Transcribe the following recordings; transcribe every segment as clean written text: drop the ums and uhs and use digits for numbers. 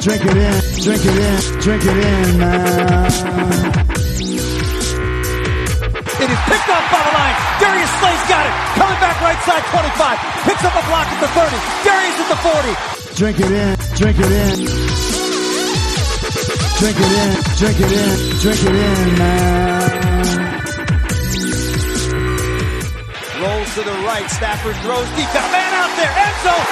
Drink it in, drink it in, drink it in, man. It is picked off by the line. Darius Slay's got it. Coming back right side, 25. Picks up a block at the 30. Darius at the 40. Drink it in, drink it in. Drink it in, drink it in, drink it in, man. Rolls to the right. Stafford throws deep. Got a man out there. End zone.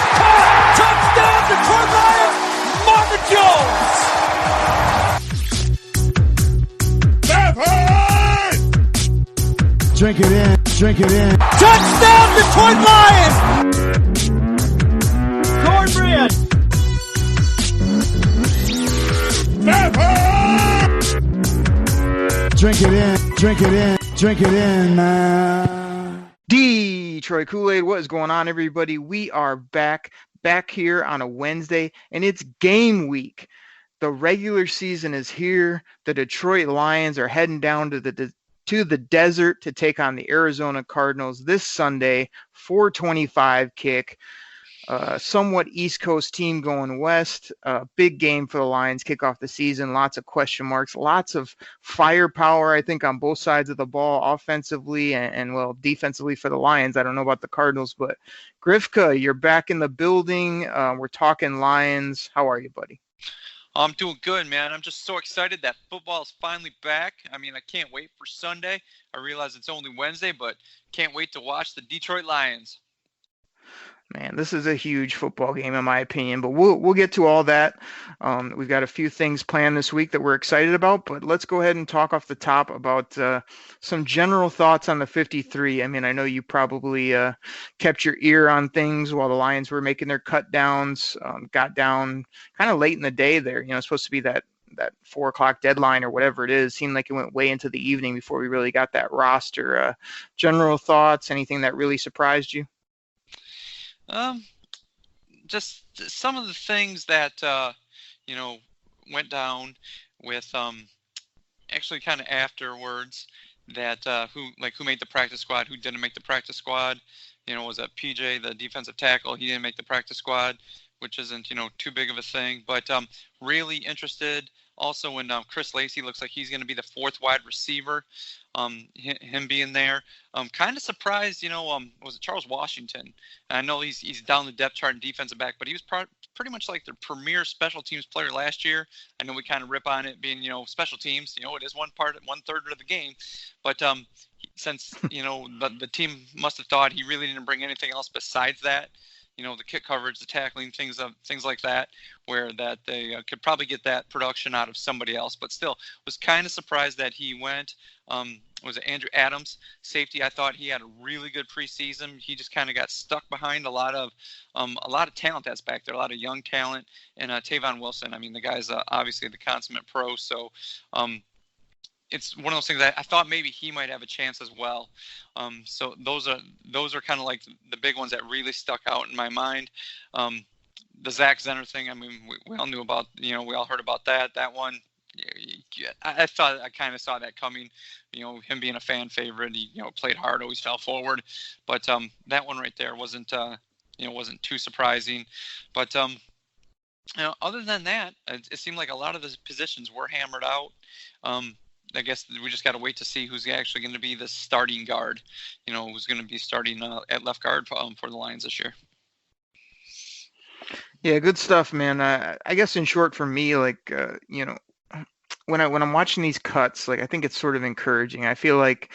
Touchdown, Detroit Lions. Marvin Jones. Drink it in, drink it in. Touchdown, Detroit Lions. Cornbread. Drink it in, drink it in, drink it in, man. Detroit Koolaid, what is going on, everybody? We are back here on a Wednesday, and it's game week. The regular season is here. The Detroit Lions are heading down to the desert to take on the Arizona Cardinals this Sunday, 4:25 kick. Somewhat East Coast team going west. Big game for the Lions, kick off the season. Lots of question marks, lots of firepower, I think, on both sides of the ball, offensively and defensively for the Lions. I don't know about the Cardinals, but Grifka, you're back in the building. We're talking Lions. How are you, buddy? I'm doing good, man. I'm just so excited that football is finally back. I mean, I can't wait for Sunday. I realize it's only Wednesday, but can't wait to watch the Detroit Lions. Man, this is a huge football game in my opinion, but we'll get to all that. We've got a few things planned this week that we're excited about, but let's go ahead and talk off the top about some general thoughts on the 53. I mean, I know you probably kept your ear on things while the Lions were making their cut downs, got down kind of late in the day there. You know, it's supposed to be that 4 o'clock deadline or whatever it is. Seemed like it went way into the evening before we really got that roster. General thoughts, anything that really surprised you? Just some of the things that, went down with, actually kind of afterwards that, who made the practice squad, who didn't make the practice squad, was that PJ, the defensive tackle, he didn't make the practice squad, which isn't, too big of a thing, but, really interested also when, Chris Lacey looks like he's going to be the 4th wide receiver, him being there. Kind of surprised, was it Charles Washington? I know he's down the depth chart in defensive back, but he was pretty much like the premier special teams player last year. I know we kind of rip on it being, special teams, it is 1/3 of the game, but since, the team must have thought he really didn't bring anything else besides that, the kick coverage, the tackling, things like that, where that they could probably get that production out of somebody else. But still, was kind of surprised that he went. Was it Andrew Adams, safety? I thought he had a really good preseason. He just kind of got stuck behind a lot of talent that's back there, a lot of young talent, and Tavon Wilson. I mean, the guy's obviously the consummate pro. So it's one of those things that I thought maybe he might have a chance as well. So those are kind of like the big ones that really stuck out in my mind. The Zach Zenner thing, I mean, we all knew about, we all heard about that one. I thought I kind of saw that coming, him being a fan favorite. He, played hard, always fell forward. But that one right there wasn't too surprising. But, other than that, it seemed like a lot of the positions were hammered out. I guess we just got to wait to see who's actually going to be the starting guard, who's going to be starting at left guard for the Lions this year. Yeah, good stuff, man. I guess in short for me, like, when I'm watching these cuts, like, I think it's sort of encouraging. I feel like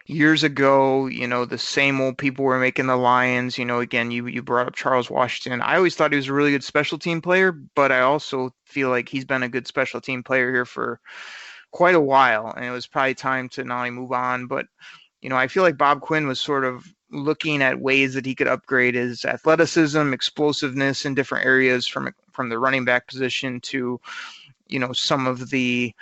years ago, the same old people were making the Lions. Again, you brought up Charles Washington. I always thought he was a really good special team player, but I also feel like he's been a good special team player here for quite a while, and it was probably time to not only move on, but I feel like Bob Quinn was sort of looking at ways that he could upgrade his athleticism, explosiveness in different areas, from the running back position to some of the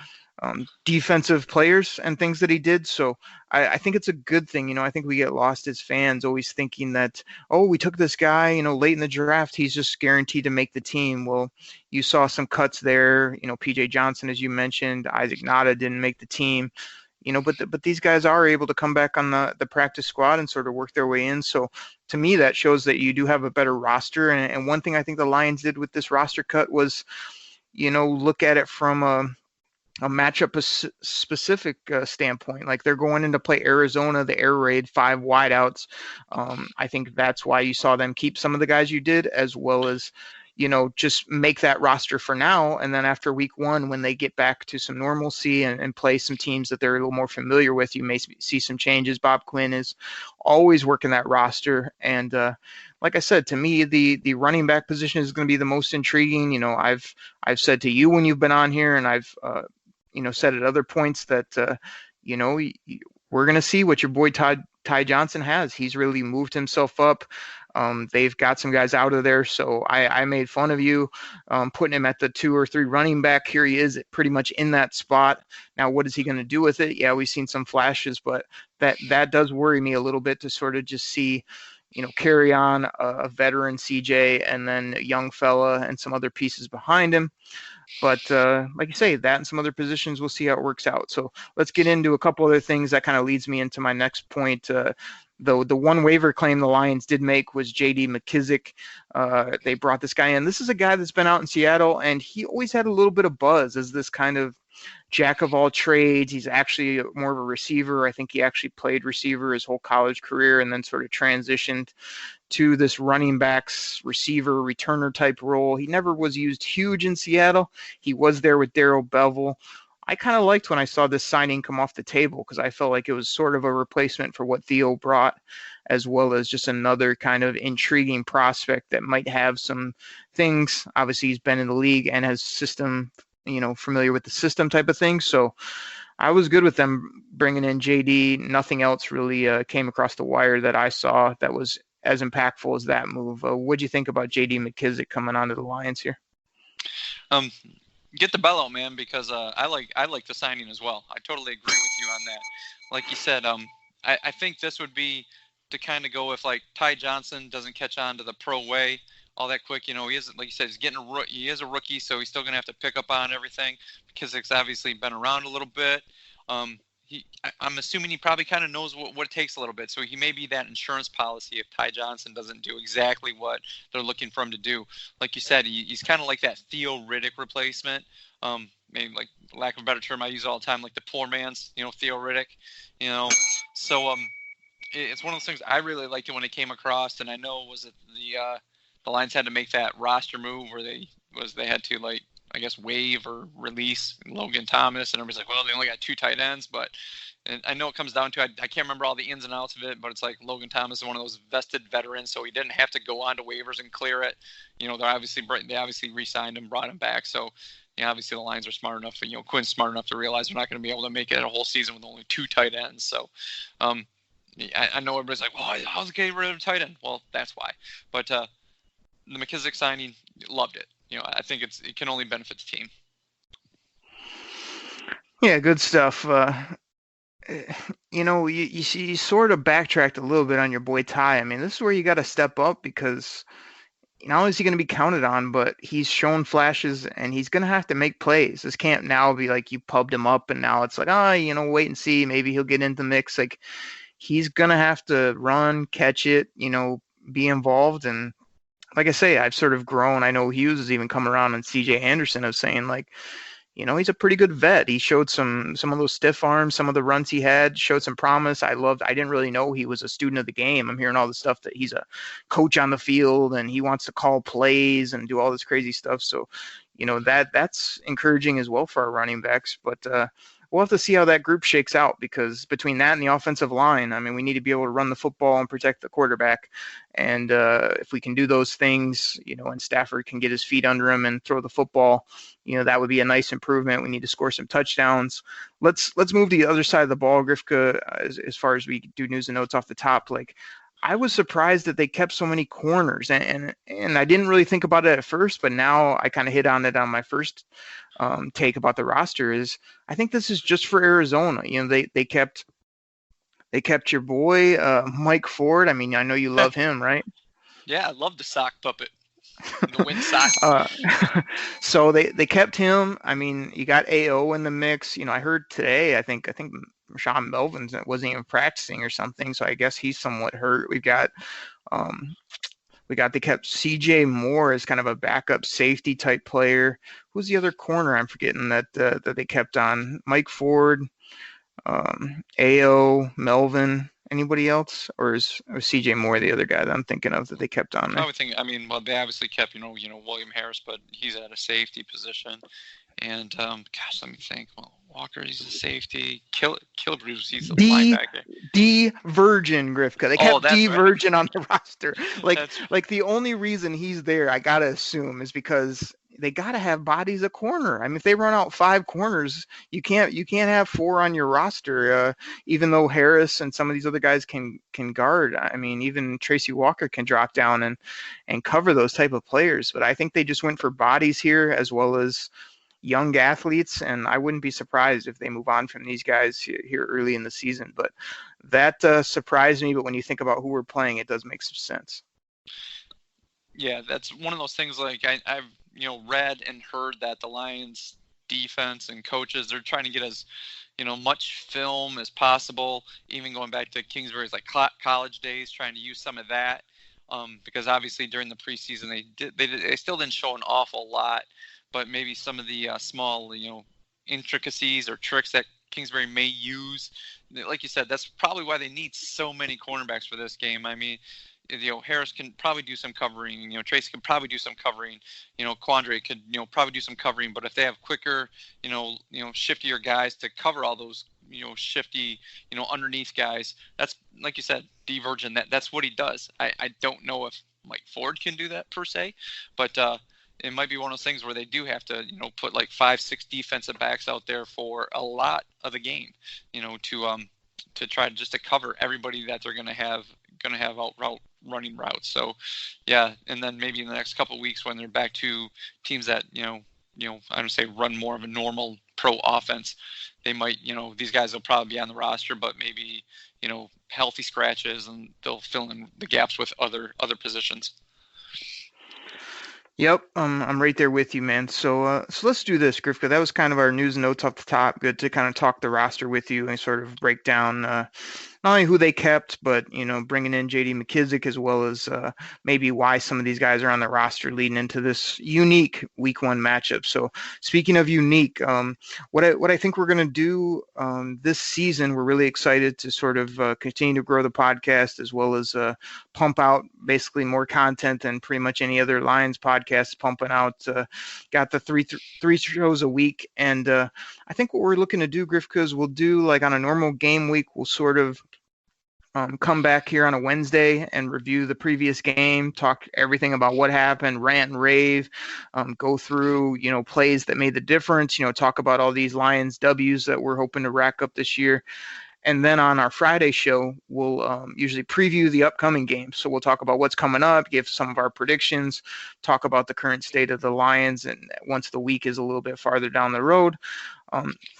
defensive players and things that he did. So I think it's a good thing. I think we get lost as fans always thinking that, oh, we took this guy, late in the draft, he's just guaranteed to make the team. Well, you saw some cuts there, PJ Johnson, as you mentioned, Isaac Nada didn't make the team, but these guys are able to come back on the practice squad and sort of work their way in. So to me, that shows that you do have a better roster. And one thing I think the Lions did with this roster cut was, look at it from a matchup specific standpoint. Like they're going in to play Arizona, the air raid, 5 wideouts. I think that's why you saw them keep some of the guys you did, as well as, just make that roster for now. And then after week 1, when they get back to some normalcy and play some teams that they're a little more familiar with, you may see some changes. Bob Quinn is always working that roster. And like I said, to me, the running back position is going to be the most intriguing. I've said to you when you've been on here, and I've said at other points that, we're going to see what your boy Ty Johnson has. He's really moved himself up. They've got some guys out of there. So I made fun of you putting him at the 2 or 3 running back. Here he is pretty much in that spot. Now, what is he going to do with it? Yeah, we've seen some flashes, but that does worry me a little bit to sort of just see, carry on a veteran CJ and then a young fella and some other pieces behind him. But like you say, that and some other positions, we'll see how it works out. So let's get into a couple other things that kind of leads me into my next point. The one waiver claim the Lions did make was J.D. McKissic. They brought this guy in. This is a guy that's been out in Seattle, and he always had a little bit of buzz as this kind of jack of all trades. He's actually more of a receiver. I think he actually played receiver his whole college career and then sort of transitioned to this running backs, receiver, returner type role. He never was used huge in Seattle. He was there with Darrell Bevell. I kind of liked when I saw this signing come off the table because I felt like it was sort of a replacement for what Theo brought, as well as just another kind of intriguing prospect that might have some things. Obviously, he's been in the league and has system, familiar with the system type of thing. So I was good with them bringing in JD. Nothing else really came across the wire that I saw that was as impactful as that move. What'd you think about J.D. McKissic coming onto the Lions here? Get the bell out, man, because I like the signing as well. I totally agree with you on that. Like you said, I think this would be to kind of go if like Ty Johnson doesn't catch on to the pro way all that quick. He is, like you said, he is a rookie, so he's still gonna have to pick up on everything. McKissic's obviously been around a little bit. I'm assuming he probably kind of knows what it takes a little bit. So he may be that insurance policy if Ty Johnson doesn't do exactly what they're looking for him to do. Like you said, he's kind of like that Theo Riddick replacement. Maybe like lack of a better term I use all the time, like the poor man's, Theo Riddick. So it's one of those things I really liked it when it came across, and I know was it the Lions had to make that roster move where they had to like, I guess, waive or release Logan Thomas, and everybody's like, well, they only got 2 tight ends, but and I know it comes down to, I can't remember all the ins and outs of it, but it's like Logan Thomas is one of those vested veterans, so he didn't have to go on to waivers and clear it. They obviously re-signed him, brought him back, so obviously the Lions are smart enough, and Quinn's smart enough to realize they're not going to be able to make it a whole season with only 2 tight ends. So I know everybody's like, well, how's it getting rid of a tight end? Well, that's why. But the McKissic signing, loved it. I think it can only benefit the team. Yeah, good stuff. You sort of backtracked a little bit on your boy Ty. I mean, this is where you got to step up because not only is he going to be counted on, but he's shown flashes and he's going to have to make plays. This can't now be like you pubbed him up and now it's like, wait and see. Maybe he'll get into the mix. Like, he's going to have to run, catch it, be involved. And like I say, I've sort of grown. I know Hughes is even coming around on CJ Anderson of saying like, he's a pretty good vet. He showed some of those stiff arms, some of the runs he had, showed some promise. I didn't really know he was a student of the game. I'm hearing all the stuff that he's a coach on the field and he wants to call plays and do all this crazy stuff. So, that's encouraging as well for our running backs. But we'll have to see how that group shakes out because between that and the offensive line, I mean, we need to be able to run the football and protect the quarterback. And if we can do those things, and Stafford can get his feet under him and throw the football, that would be a nice improvement. We need to score some touchdowns. Let's move to the other side of the ball, Grifka, as far as we do news and notes off the top. Like, I was surprised that they kept so many corners, and I didn't really think about it at first, but now I kind of hit on it on my first take about the roster. Is I think this is just for Arizona. They kept your boy Mike Ford. I mean, I know you love him, right? Yeah, I love the sock puppet. The wind sock. So they kept him. I mean, you got AO in the mix. I heard today. I think Sean Melvin wasn't even practicing or something. So I guess he's somewhat hurt. We've got They kept C.J. Moore as kind of a backup safety type player. Who's the other corner? I'm forgetting that they kept on. Mike Ford, A.O., Melvin. Anybody else, or C.J. Moore the other guy that I'm thinking of that they kept on there? I would think. I mean, well, they obviously kept William Harris, but he's at a safety position. And gosh, let me think. Well, Walker, he's a safety. Killebrew, he's a linebacker. D Virgin Grifka. They kept D Virgin on the roster. Like the only reason he's there, I gotta assume, is because they gotta have bodies at corner. I mean, if they run out 5 corners, you can't have 4 on your roster. Even though Harris and some of these other guys can guard. I mean, even Tracy Walker can drop down and cover those type of players. But I think they just went for bodies here as well as young athletes, and I wouldn't be surprised if they move on from these guys here early in the season. But that surprised me. But when you think about who we're playing, it does make some sense. Yeah, that's one of those things. Like I've read and heard that the Lions defense and coaches, they're trying to get as much film as possible, even going back to Kingsbury's like college days, trying to use some of that because obviously during the preseason they still didn't show an awful lot. But maybe some of the small, intricacies or tricks that Kingsbury may use, like you said, that's probably why they need so many cornerbacks for this game. I mean, Harris can probably do some covering. Tracy can probably do some covering. Quandre could, probably do some covering. But if they have quicker, shiftier guys to cover all those, shifty, underneath guys, that's like you said, D Virgin. That's what he does. I don't know if Mike Ford can do that per se, but. It might be one of those things where they do have to, put like 5-6 defensive backs out there for a lot of the game, to try to cover everybody that they're going to have out running routes. So, yeah, and then maybe in the next couple of weeks when they're back to teams that I don't say run more of a normal pro offense, they might these guys will probably be on the roster, but maybe healthy scratches and they'll fill in the gaps with other positions. Yep, I'm right there with you, man. So let's do this, Grifka. That was kind of our news and notes off the top. Good to kind of talk the roster with you and sort of break down not only who they kept, but bringing in J.D. McKissick as well as maybe why some of these guys are on the roster leading into this unique Week 1 matchup. So speaking of unique, what I think we're going to do this season, we're really excited to sort of continue to grow the podcast as well as pump out basically more content than pretty much any other Lions podcast pumping out. Got the three shows a week, and I think what we're looking to do, Grifka, is we'll do like on a normal game week, we'll sort of come back here on a Wednesday and review the previous game, talk everything about what happened, rant and rave, go through, plays that made the difference, talk about all these Lions W's that we're hoping to rack up this year. And then on our Friday show, we'll usually preview the upcoming games. So we'll talk about what's coming up, give some of our predictions, talk about the current state of the Lions, and once the week is a little bit farther down the road,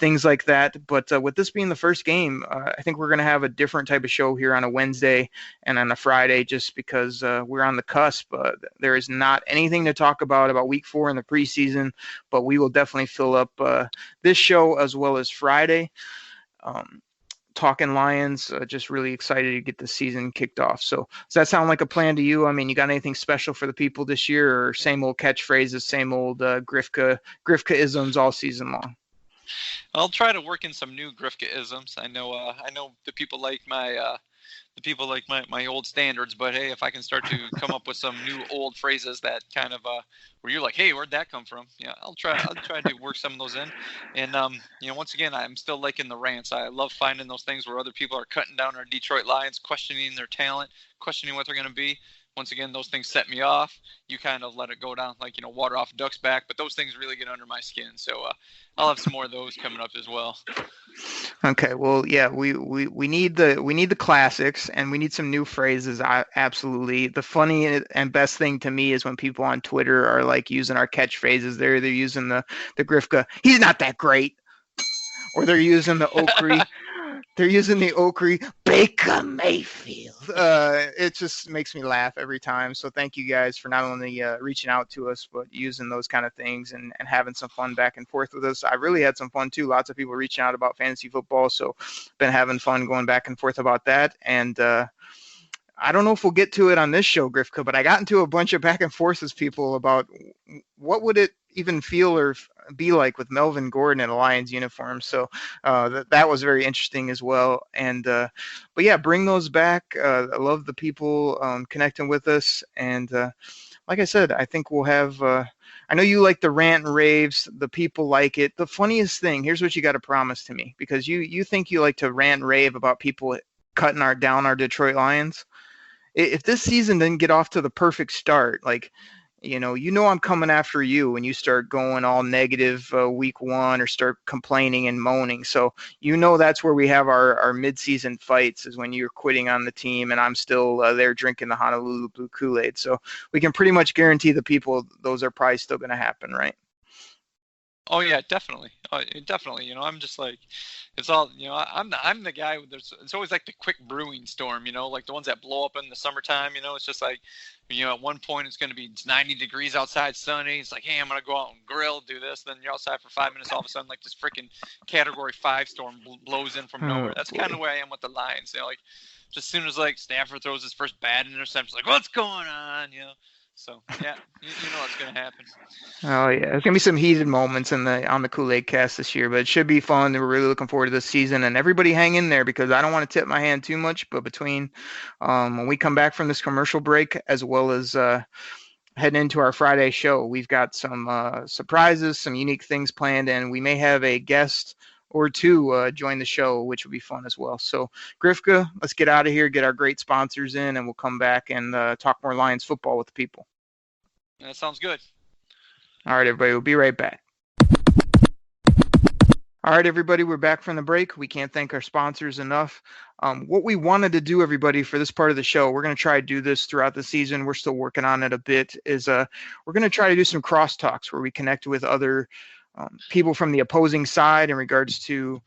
things like that. But with this being the first game, I think we're going to have a different type of show here on a Wednesday and on a Friday just because we're on the cusp. There is not anything to talk about Week 4 in the preseason, but we will definitely fill up this show as well as Friday. Talking Lions, just really excited to get the season kicked off. So does that sound like a plan to you? I mean, you got anything special for the people this year, or same old catchphrases, same old Grifka-isms all season long? I'll try to work in some new Grifka-isms. I know the people like my old standards, but hey, if I can start to come up with some new old phrases that kind of where you're like, hey, where'd that come from? Yeah, I'll try to work some of those in. And once again, I'm still liking the rants. I love finding those things where other people are cutting down our Detroit Lions, questioning their talent, questioning what they're going to be. Once again, those things set me off. You kind of let it go down like water off a duck's back, but those things really get under my skin. So I'll have some more of those coming up as well. Okay, well, yeah, we need the classics, and we need some new phrases. Absolutely. The funny and best thing to me is when people on Twitter are like using our catchphrases. They're using the Grifka, he's not that great, or they're using the Okri. They're using the Okri Baker Mayfield. It just makes me laugh every time. So thank you guys for not only reaching out to us, but using those kind of things and having some fun back and forth with us. I really had some fun too. Lots of people reaching out about fantasy football. So been having fun going back and forth about that. And I don't know if we'll get to it on this show, Grifka, but I got into a bunch of back and forths with people about what would it even feel or be like with Melvin Gordon in a Lions uniform. So that was very interesting as well. And but yeah, bring those back. I love the people connecting with us. And like I said, I think we'll have. I know you like the rant and raves. The people like it. The funniest thing, here's what you got to promise to me, because you think you like to rant and rave about people cutting down our Detroit Lions. If this season didn't get off to the perfect start, like, I'm coming after you when you start going all negative week one or start complaining and moaning. So, that's where we have our midseason fights, is when you're quitting on the team and I'm still there drinking the Honolulu Blue Kool-Aid. So we can pretty much guarantee the people those are probably still going to happen, right? Oh yeah, definitely. Definitely. I'm just like, it's all, I'm the guy. It's always like the quick brewing storm, like the ones that blow up in the summertime. It's just like, at one point it's going to be 90 degrees outside, sunny. It's like, hey, I'm going to go out and grill, do this. Then you're outside for 5 minutes. All of a sudden, like this freaking Category 5 storm blows in from nowhere. That's kind of the way I am with the Lions. Like, just as soon as like Stafford throws his first bad interception, like, what's going on? So yeah, you know what's going to happen. Oh yeah, there's gonna be some heated moments on the Koolaid Cast this year, but it should be fun. We're really looking forward to this season, and everybody hang in there, because I don't want to tip my hand too much. But between when we come back from this commercial break, as well as heading into our Friday show, we've got some surprises, some unique things planned, and we may have a guest or two join the show, which will be fun as well. So, Grifka, let's get out of here, get our great sponsors in, and we'll come back and talk more Lions football with the people. That sounds good. All right, everybody, we'll be right back. All right, everybody, we're back from the break. We can't thank our sponsors enough. What we wanted to do, everybody, for this part of the show, we're going to try to do this throughout the season. We're still working on it a bit, is we're going to try to do some crosstalks where we connect with other people from the opposing side in regards to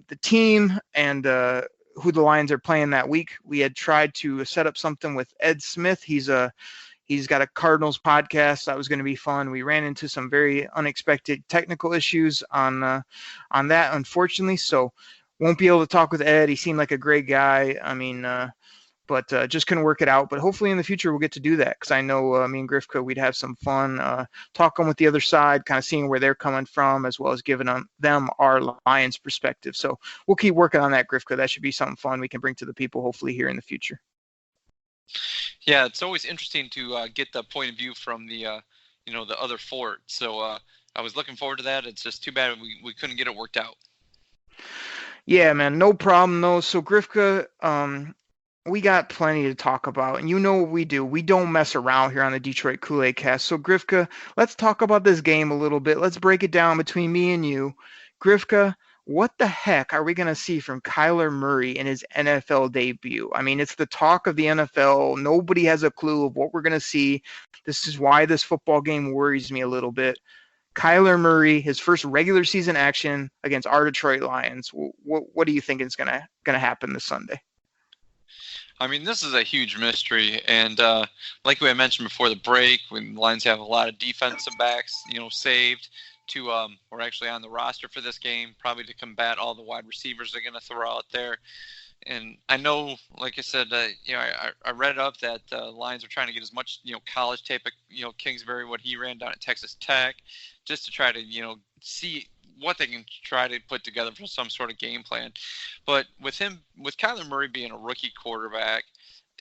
the team and who the Lions are playing that week. We had tried to set up something with Ed Smith. He's got a Cardinals podcast. That was going to be fun. We ran into some very unexpected technical issues on that, unfortunately. So won't be able to talk with Ed. He seemed like a great guy. I mean, but just couldn't work it out. But hopefully in the future we'll get to do that, because I know me and Grifka, we'd have some fun talking with the other side, kind of seeing where they're coming from, as well as giving them our Lions perspective. So we'll keep working on that, Grifka. That should be something fun we can bring to the people hopefully here in the future. Yeah, it's always interesting to get the point of view from the the other fort. So I was looking forward to that. It's just too bad we couldn't get it worked out. Yeah, man, no problem though. So Grifka, we got plenty to talk about, and you know what we do. We don't mess around here on the Detroit Koolaid Cast. So Grifka, let's talk about this game a little bit. Let's break it down between me and you. Grifka, what the heck are we going to see from Kyler Murray in his NFL debut? I mean, it's the talk of the NFL. Nobody has a clue of what we're going to see. This is why this football game worries me a little bit. Kyler Murray, his first regular season action against our Detroit Lions. What do you think is going to happen this Sunday? I mean, this is a huge mystery, and like we had mentioned before the break, when the Lions have a lot of defensive backs, saved to or actually on the roster for this game, probably to combat all the wide receivers they're going to throw out there. And I know, like I said, I read up that Lions are trying to get as much college tape of Kingsbury, what he ran down at Texas Tech, just to try to see what they can try to put together for some sort of game plan. But with Kyler Murray being a rookie quarterback,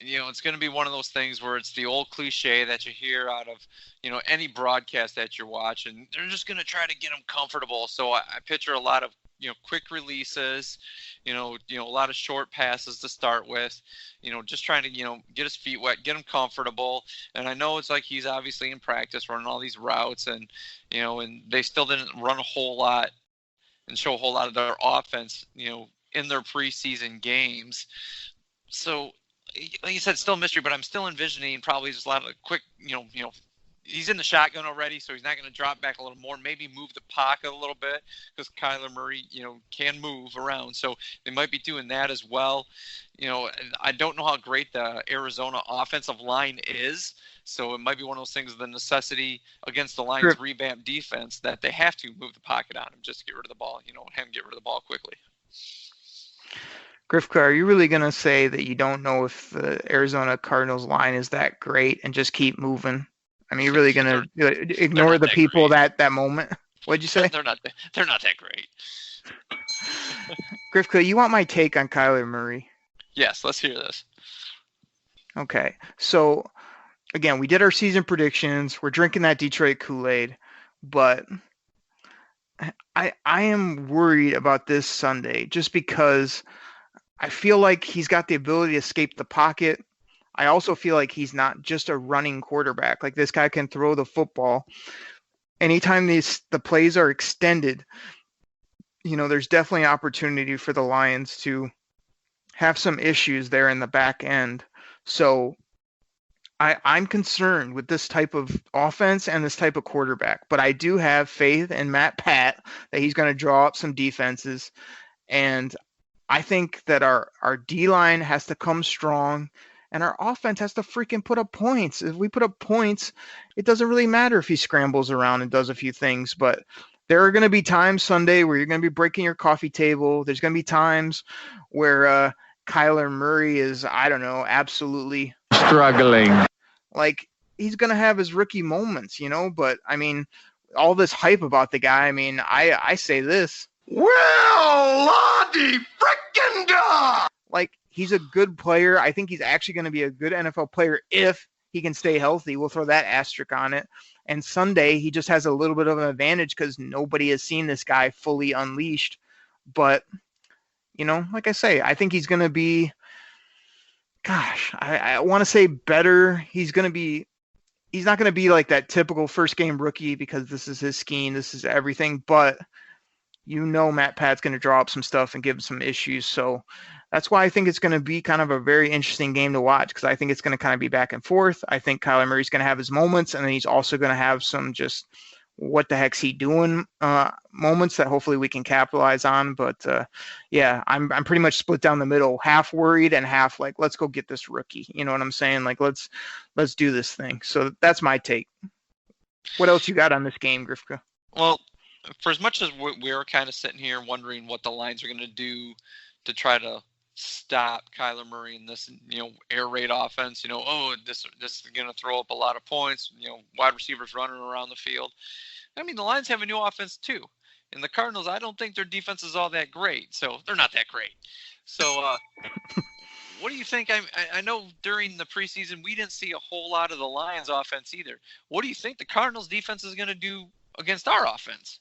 it's going to be one of those things where it's the old cliche that you hear out of, any broadcast that you're watching. They're just going to try to get him comfortable. So I picture a lot of, quick releases, a lot of short passes to start with, just trying to, get his feet wet, get him comfortable. And I know it's like he's obviously in practice running all these routes and, and they still didn't run a whole lot and show a whole lot of their offense, in their preseason games. So, like you said, still a mystery, but I'm still envisioning probably just a lot of quick, he's in the shotgun already, so he's not going to drop back a little more, maybe move the pocket a little bit, because Kyler Murray, can move around. So they might be doing that as well. And I don't know how great the Arizona offensive line is, so it might be one of those things, the necessity against the Lions' revamped defense, that they have to move the pocket on him just to get rid of the ball, get rid of the ball quickly. Grifka, are you really gonna say that you don't know if the Arizona Cardinals line is that great and just keep moving? I mean, you're really gonna they're ignore not the that people great. that moment? What'd you say? They're not that great. Grifka, you want my take on Kyler Murray? Yes, let's hear this. Okay, so again, we did our season predictions. We're drinking that Detroit Koolaid, but I am worried about this Sunday just because I feel like he's got the ability to escape the pocket. I also feel like he's not just a running quarterback. Like this guy can throw the football. Anytime the plays are extended, there's definitely opportunity for the Lions to have some issues there in the back end. So I'm concerned with this type of offense and this type of quarterback, but I do have faith in Matt Pat that he's going to draw up some defenses. And I think that our D-line has to come strong and our offense has to freaking put up points. If we put up points, it doesn't really matter if he scrambles around and does a few things, but there are going to be times Sunday where you're going to be breaking your coffee table. There's going to be times where Kyler Murray is, I don't know, absolutely struggling. Like, he's going to have his rookie moments, but I mean, all this hype about the guy, I mean, I say this. Well, Lottie frickin' duh! Like, he's a good player. I think he's actually going to be a good NFL player if he can stay healthy. We'll throw that asterisk on it. And Sunday, he just has a little bit of an advantage because nobody has seen this guy fully unleashed. But, like I say, I think he's going to be, I want to say better. He's not going to be like that typical first game rookie because this is his scheme. This is everything. But Matt Pat's going to draw up some stuff and give him some issues. So that's why I think it's going to be kind of a very interesting game to watch because I think it's going to kind of be back and forth. I think Kyler Murray's going to have his moments, and then he's also going to have some just what the heck's he doing moments that hopefully we can capitalize on. But yeah, I'm pretty much split down the middle, half worried and half like, let's go get this rookie. You know what I'm saying? Like, let's do this thing. So that's my take. What else you got on this game, Grifka? Well, for as much as we're kind of sitting here wondering what the Lions are going to do to try to stop Kyler Murray in this, air raid offense, this is going to throw up a lot of points, wide receivers running around the field. I mean, the Lions have a new offense too. And the Cardinals, I don't think their defense is all that great. So they're not that great. So what do you think? I know during the preseason, we didn't see a whole lot of the Lions offense either. What do you think the Cardinals defense is going to do against our offense?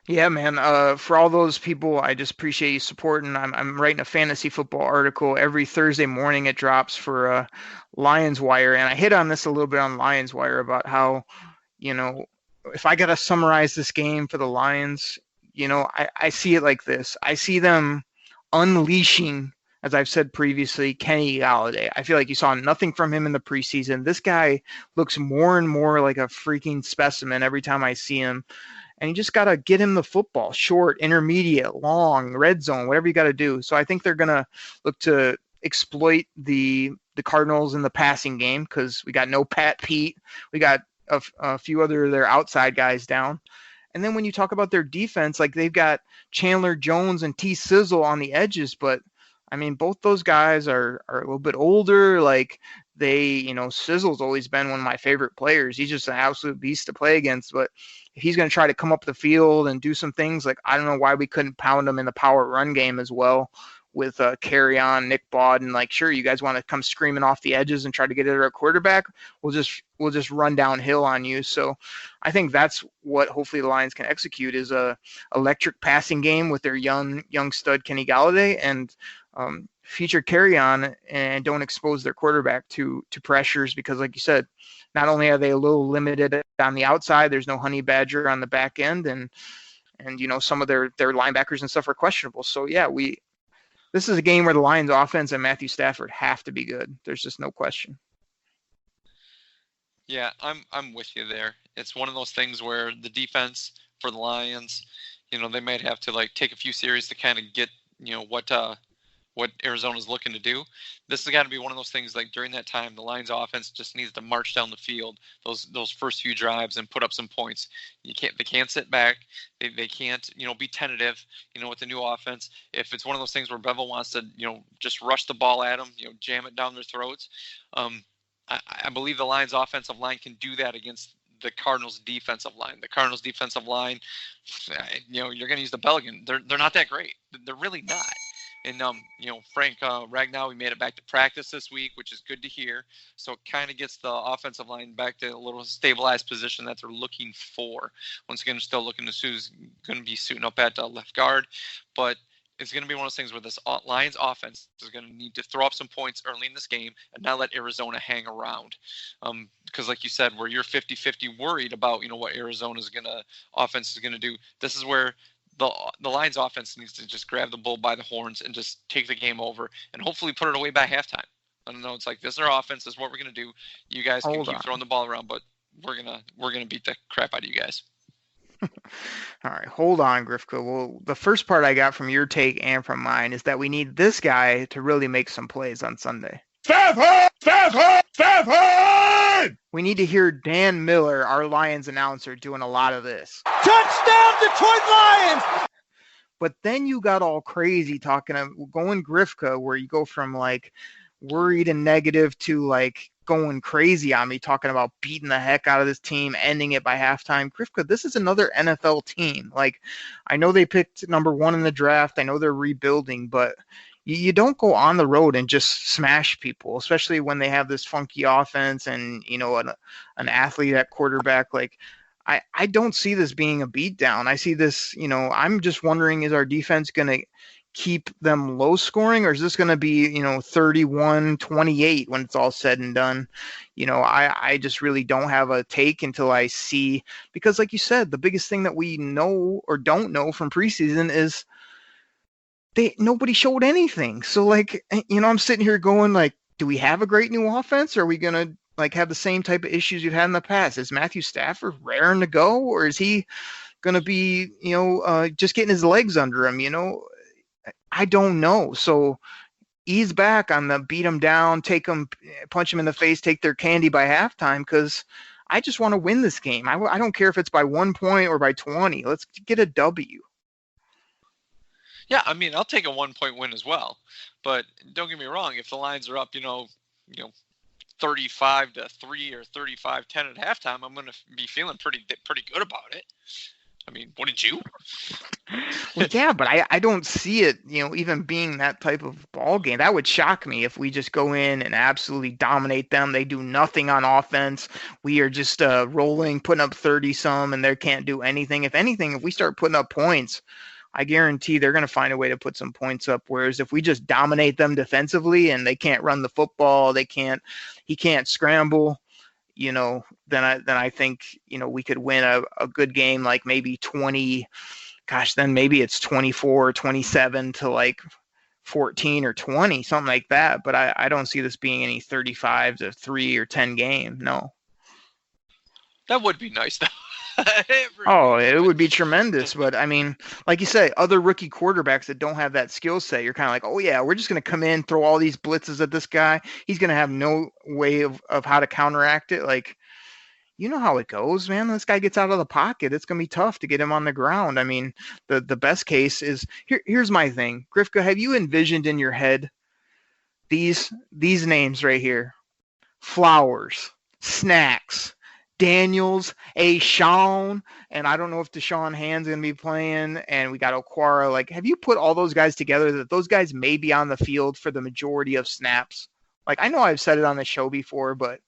Yeah, man. For all those people, I just appreciate you supporting. I'm writing a fantasy football article every Thursday morning. It drops for Lions Wire, and I hit on this a little bit on Lions Wire about how, if I got to summarize this game for the Lions, I see it like this. I see them unleashing, as I've said previously, Kenny Golladay. I feel like you saw nothing from him in the preseason. This guy looks more and more like a freaking specimen every time I see him. And you just got to get him the football, short, intermediate, long, red zone, whatever you got to do. So I think they're going to look to exploit the Cardinals in the passing game because we got no Pat Pete. We got a few other their outside guys down. And then when you talk about their defense, like they've got Chandler Jones and T. Sizzle on the edges, but I mean, both those guys are a little bit older. Like Sizzle's always been one of my favorite players. He's just an absolute beast to play against. But if he's going to try to come up the field and do some things, like I don't know why we couldn't pound him in the power run game as well with Carry On, Nick Bawden. Like, sure, you guys want to come screaming off the edges and try to get at our quarterback. We'll just run downhill on you. So I think that's what hopefully the Lions can execute is a electric passing game with their young stud Kenny Golladay and feature Carry On and don't expose their quarterback to pressures because, like you said, not only are they a little limited on the outside, there's no Honey Badger on the back end, and some of their linebackers and stuff are questionable. So yeah, this is a game where the Lions offense and Matthew Stafford have to be good. There's just no question. Yeah, I'm with you there. It's one of those things where the defense for the Lions, they might have to like take a few series to kind of get, what Arizona's looking to do. This has got to be one of those things like during that time, the Lions offense just needs to march down the field those first few drives and put up some points. They can't sit back. They can't, be tentative, with the new offense. If it's one of those things where Bevel wants to, just rush the ball at them, jam it down their throats. I believe the Lions offensive line can do that against the Cardinals defensive line. The Cardinals defensive line, you're going to use the Belgian. They're not that great. They're really not. And, Frank Ragnow, we made it back to practice this week, which is good to hear. So it kind of gets the offensive line back to a little stabilized position that they're looking for. Once again, still looking to who's going to be suiting up at left guard. But it's going to be one of those things where this Lions offense is going to need to throw up some points early in this game and not let Arizona hang around. Because like you said, where you're 50-50 worried about, what Arizona's offense is going to do, this is where the Lions offense needs to just grab the bull by the horns and just take the game over and hopefully put it away by halftime. I don't know. It's like, this is our offense. This is what we're going to do. You guys can keep throwing the ball around, but we're going to beat the crap out of you guys. All right, hold on, Grifka. Well, the first part I got from your take and from mine is that we need this guy to really make some plays on Sunday. Stafford! Stafford! Stafford! We need to hear Dan Miller, our Lions announcer, doing a lot of this. Touchdown, Detroit Lions! But then you got all crazy going Grifka, where you go from like worried and negative to like going crazy on me, talking about beating the heck out of this team, ending it by halftime. Grifka, this is another NFL team. Like, I know they picked number 1 in the draft. I know they're rebuilding, but you don't go on the road and just smash people, especially when they have this funky offense and, an athlete at quarterback. Like, I don't see this being a beatdown. I see this, I'm just wondering, is our defense going to keep them low scoring, or is this going to be 31-28 when it's all said and done? I just really don't have a take until I see, because like you said, the biggest thing that we know or don't know from preseason is nobody showed anything. So like, I'm sitting here going like, do we have a great new offense, or are we going to like have the same type of issues we've had in the past? Is Matthew Stafford raring to go, or is he going to be just getting his legs under him? I don't know. So ease back on the beat them down, punch them in the face, take their candy by halftime, because I just want to win this game. I don't care if it's by 1 point or by 20. Let's get a W. Yeah, I mean, I'll take a 1-point win as well. But don't get me wrong, if the Lions are up, 35-3 or 35-10 at halftime, I'm going to be feeling pretty good about it. I mean, wouldn't you? Well, yeah, but I don't see it, even being that type of ball game. That would shock me if we just go in and absolutely dominate them. They do nothing on offense. We are just rolling, putting up 30-some, and they can't do anything. If anything, if we start putting up points, I guarantee they're going to find a way to put some points up. Whereas if we just dominate them defensively and they can't run the football, he can't scramble, then I think, we could win a good game, like maybe 20, then maybe it's 24 or 27 to like 14 or 20, something like that. But I don't see this being any 35-3 or 10 game. No. That would be nice though. It would be tremendous. But I mean, like you say, other rookie quarterbacks that don't have that skill set, you're kind of like, oh yeah, we're just going to come in, throw all these blitzes at this guy. He's going to have no way of how to counteract it. Like, you know how it goes, man. This guy gets out of the pocket. It's going to be tough to get him on the ground. I mean, the best case is here's my thing. Grifka, have you envisioned in your head these names right here? Flowers, Snacks, Daniels, Sean, and I don't know if Deshaun Hand's going to be playing, and we got Okwara. Like, have you put all those guys together that those guys may be on the field for the majority of snaps? Like, I know I've said it on the show before, but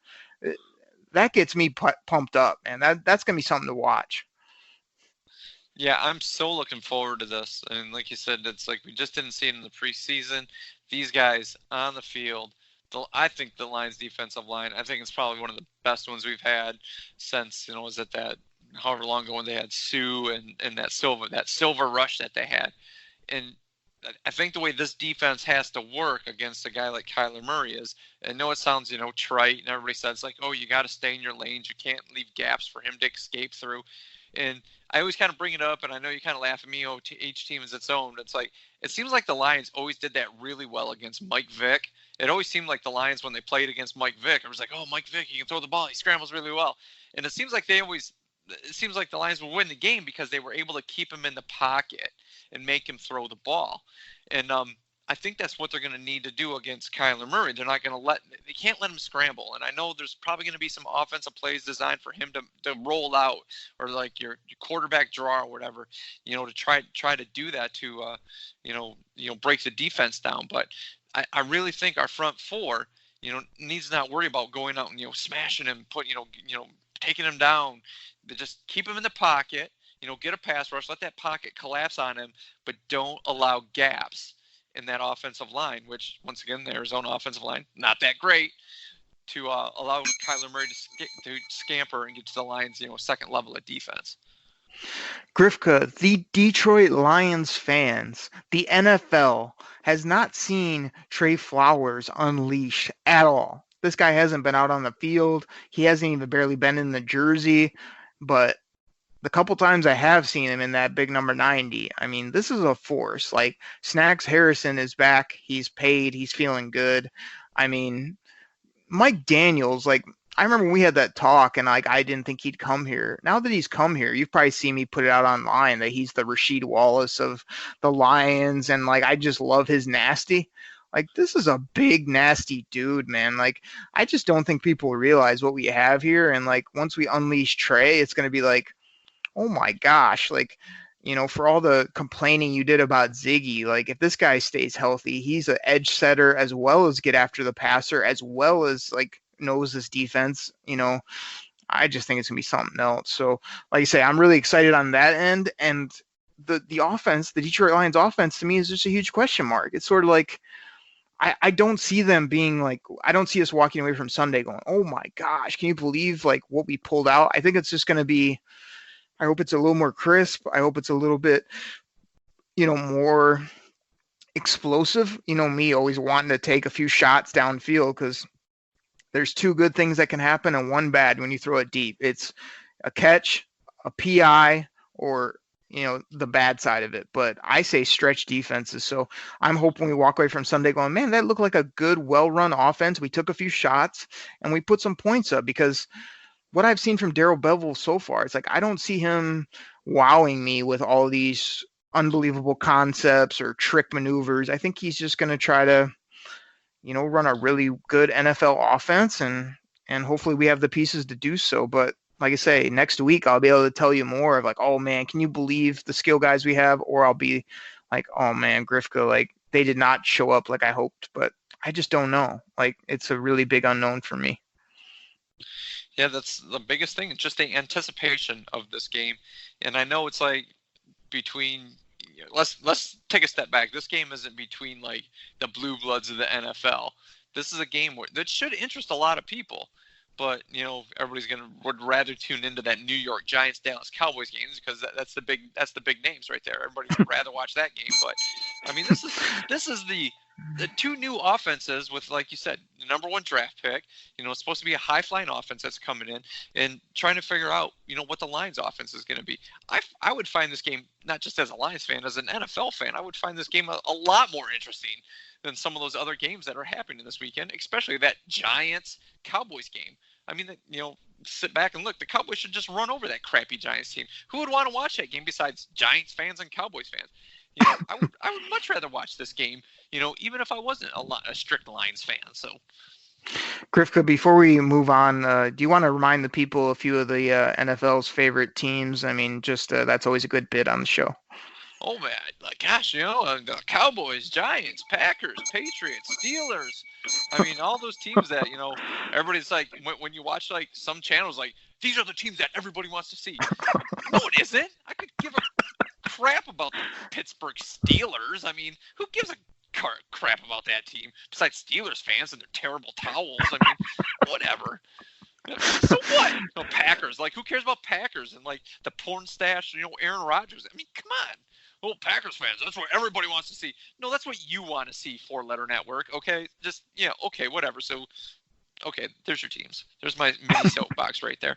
that gets me pumped up, man. That's going to be something to watch. Yeah, I'm so looking forward to this. And like you said, it's like we just didn't see it in the preseason. These guys on the field, I think the Lions defensive line, I think it's probably one of the best ones we've had since, was it that however long ago when they had Sue and that silver rush that they had. And I think the way this defense has to work against a guy like Kyler Murray is, I know it sounds, trite, and everybody says like, oh, you got to stay in your lanes. You can't leave gaps for him to escape through. And I always kind of bring it up, and I know you kind of laugh at me, each team is its own. It's like, it seems like the Lions always did that really well against Mike Vick. It always seemed like the Lions, when they played against Mike Vick, it was like, oh, Mike Vick, he can throw the ball. He scrambles really well. And it seems like the Lions will win the game because they were able to keep him in the pocket and make him throw the ball. And I think that's what they're going to need to do against Kyler Murray. They can't let him scramble. And I know there's probably going to be some offensive plays designed for him to roll out, or like your quarterback draw or whatever, to try to do that to, break the defense down. But I really think our front four, needs to not worry about going out and, smashing him, taking him down. They just keep him in the pocket, get a pass rush, let that pocket collapse on him, but don't allow gaps in that offensive line, which, once again, the Arizona offensive line, not that great, to allow Kyler Murray to scamper and get to the Lions, second level of defense. Grifka, the Detroit Lions fans, the NFL has not seen Trey Flowers unleashed at all. This guy hasn't been out on the field. He hasn't even barely been in the jersey, but the couple times I have seen him in that big number 90, I mean, this is a force. Like, Snacks Harrison is back. He's paid. He's feeling good. I mean, Mike Daniels, like, I remember when we had that talk and like I didn't think he'd come here. Now that he's come here, you've probably seen me put it out online that he's the Rasheed Wallace of the Lions, and like I just love his nasty. Like, this is a big, nasty dude, man. Like, I just don't think people realize what we have here. And like, once we unleash Trey, it's going to be like, oh my gosh, like, for all the complaining you did about Ziggy, like if this guy stays healthy, he's an edge setter as well as get after the passer, as well as like knows his defense. I just think it's gonna be something else. So like I say, I'm really excited on that end. And the offense, the Detroit Lions offense, to me is just a huge question mark. It's sort of like, I don't see them being like, I don't see us walking away from Sunday going, oh my gosh, can you believe like what we pulled out? I think it's just going to be, I hope it's a little more crisp. I hope it's a little bit, more explosive. Me always wanting to take a few shots downfield, because there's two good things that can happen and one bad when you throw it deep. It's a catch, a PI, or, the bad side of it. But I say stretch defenses. So I'm hoping we walk away from Sunday going, man, that looked like a good, well-run offense. We took a few shots and we put some points up, because what I've seen from Darrell Bevell so far, it's like I don't see him wowing me with all these unbelievable concepts or trick maneuvers. I think he's just going to try to, run a really good NFL offense, and hopefully we have the pieces to do so. But like I say, next week I'll be able to tell you more of like, oh man, can you believe the skill guys we have? Or I'll be like, oh man, Grifka, like they did not show up like I hoped. But I just don't know. Like, it's a really big unknown for me. Yeah, that's the biggest thing. It's just the anticipation of this game. And I know it's like between let's take a step back. This game isn't between like the blue bloods of the NFL. This is a game that should interest a lot of people. But, everybody's would rather tune into that New York Giants Dallas Cowboys games, because that's the big names right there. Everybody would rather watch that game. But I mean, this is the two new offenses with, like you said, the number one draft pick. It's supposed to be a high flying offense that's coming in and trying to figure out, what the Lions offense is going to be. I would find this game, not just as a Lions fan, as an NFL fan, I would find this game a lot more interesting than some of those other games that are happening this weekend, especially that Giants-Cowboys game. I mean, sit back and look. The Cowboys should just run over that crappy Giants team. Who would want to watch that game besides Giants fans and Cowboys fans? I would much rather watch this game, even if I wasn't a strict Lions fan. So, Grifka, before we move on, do you want to remind the people a few of the NFL's favorite teams? I mean, just that's always a good bit on the show. Oh man, gosh, the Cowboys, Giants, Packers, Patriots, Steelers. I mean, all those teams that, everybody's like, when you watch like some channels, like, these are the teams that everybody wants to see. No, it isn't. I could give a crap about the Pittsburgh Steelers. I mean, who gives a crap about that team besides Steelers fans and their terrible towels? I mean, whatever. So what? Packers, like, who cares about Packers and like the porn stash, Aaron Rodgers? I mean, come on. Well, Packers fans, that's what everybody wants to see. No, that's what you want to see, Four Letter Network, okay? Just, okay, whatever. So Okay, there's your teams. There's my mini soapbox right there.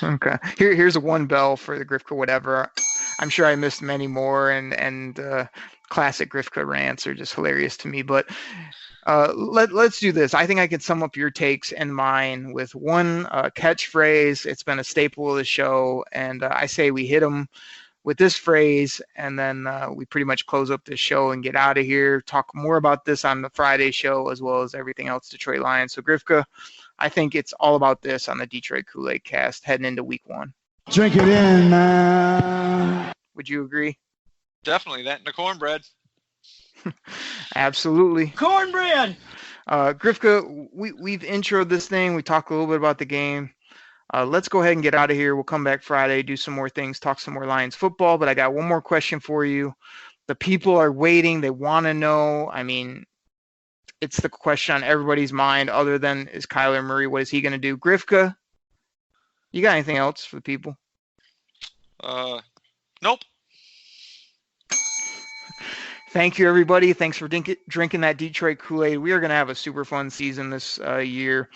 Okay. Here's a one bell for the Grifka whatever. I'm sure I missed many more, and classic Grifka rants are just hilarious to me. But let's do this. I think I can sum up your takes and mine with one catchphrase. It's been a staple of the show, and I say we hit them with this phrase, and then we pretty much close up this show and get out of here. Talk more about this on the Friday show as well as everything else Detroit Lions. So Grifka, I think it's all about this on the Detroit Koolaid Cast heading into week 1. Drink it in, man. Would you agree? Definitely that and the cornbread. Absolutely. Cornbread! Grifka, we've introed this thing. We talked a little bit about the game. Let's go ahead and get out of here. We'll come back Friday, do some more things, talk some more Lions football. But I got one more question for you. The people are waiting. They want to know. I mean, it's the question on everybody's mind other than, is Kyler Murray, what is he going to do? Grifka, you got anything else for the people? Nope. Thank you, everybody. Thanks for drinking that Detroit Kool-Aid. We are going to have a super fun season this year.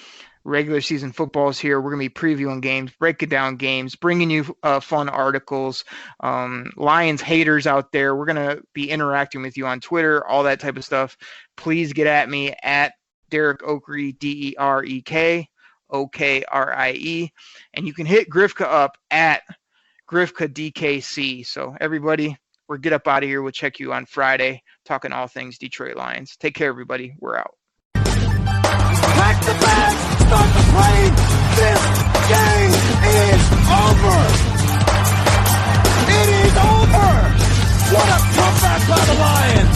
Regular season football is here. We're going to be previewing games, breaking down games, bringing you fun articles. Lions haters out there, we're going to be interacting with you on Twitter, all that type of stuff. Please get at me at Derek Okrie, DEREK, OKRIE. And you can hit Grifka up at Grifka DKC. So everybody, we'll get up out of here. We'll check you on Friday, talking all things Detroit Lions. Take care, everybody. We're out. Pack the bags! Start the plane! This game is over! It is over! What a comeback by the Lions!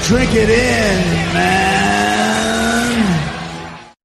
Drink it in, man.